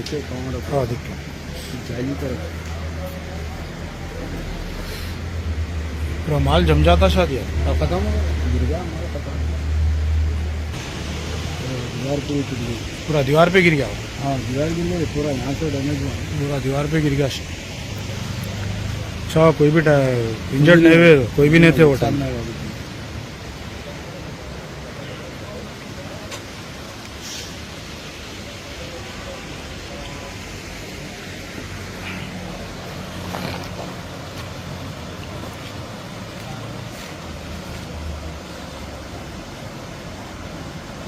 दिखे कौन हाँ दिखे जाली पर पूरा माल जम जाता शायद यार। खत्म हो गिर गया हमारा खत्म दीवार पूरी टूट गई। पूरा दीवार पे गिर गया वो। हाँ दीवार गिर गई पूरा यहाँ से डैमेज हुआ पूरा दीवार पे गिर गया। अच्छा कोई भी इंजर्ड नहीं हुए, कोई भी नहीं थे वो टाइम। सामने वाली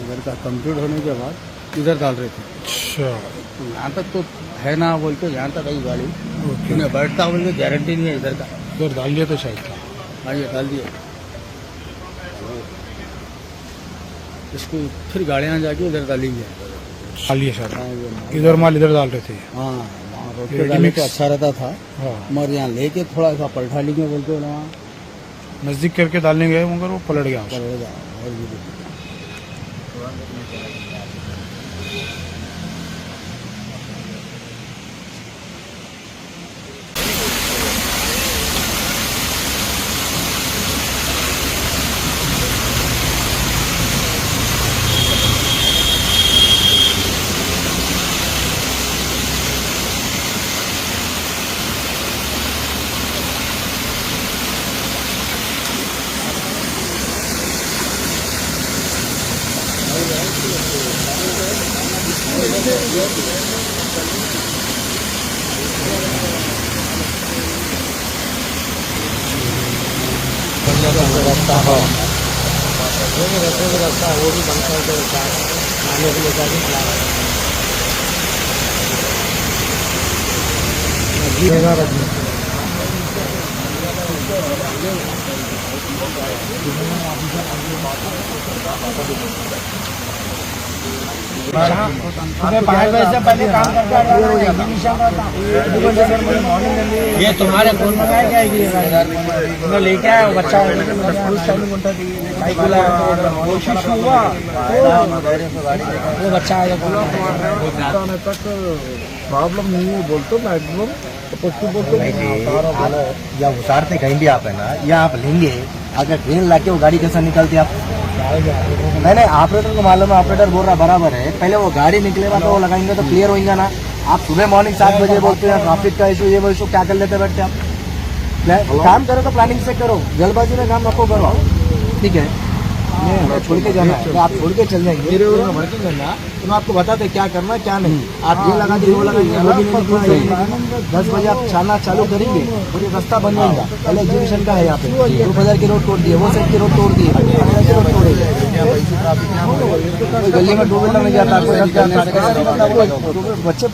इधर का कंप्लीट होने के बाद इधर डाल रहे थे। अच्छा यहाँ तक तो है ना बोलते यहाँ तक आई गाड़ी ओके, उन्हें बैठता बोल के गारंटी नहीं है इधर का। इधर डाल दिया तो शायद था। हाँ ये डाल दिए इसको फिर गाड़ियाँ जाके इधर डालेंगे। डाल दिया शायद। हाँ ये इधर माल इधर डाल रहे थे। हाँ वहाँ रोड ये पे डाले remix। तो अच्छा रहता था हाँ मगर यहाँ लेके थोड़ा सा पलटा लेंगे बोलते हो ना वहाँ नज़दीक करके डालने गए मगर वो पलट गया। पड़ेगा और भी दिक्कत। रास्ता है रास्ता वो भी बंद कर दे खाने के लिए जाके सुबह 5 बजे से पहले काम करके ये तुम्हारे फोन में क्या जाएगी मैं लेके आया बच्चा कोशिश हुआ वो बच्चा आया तक प्रॉब्लम नहीं है बोलते मैक्सिमम या उतारते कहीं भी आप है ना या आप लेंगे अगर ट्रेन लाके वो गाड़ी कैसा निकलती आप नहीं ऑपरेटर को मालूम है ऑपरेटर बोल रहा बराबर है पहले वो गाड़ी निकलेगा तो वो लगाएंगे तो क्लियर होगा ना। आप सुबह मॉर्निंग 7 बजे बोलते हैं ट्रैफिक का इशू ये वो इशू क्या कर लेते बैठते आप काम करो तो प्लानिंग से करो जल्दबाजी में काम रखो करो ठीक है। मैं छोड़ के जाना है आप छोड़ के चल जाएंगे भड़केंगे ना तो मैं आपको बताते क्या करना क्या नहीं आप ये लगा दे वो लगाएंगे 10 बजे आप चलना चालू करेंगे और ये रास्ता बन जाएगा। पहले एग्जीबिशन का है यहाँ पे 2000 की रोड तोड़ दिए वो साइड की रोड तोड़ दिए रोड तोड़ेंगे गली में 2 व्हीलर नहीं जाता बच्चे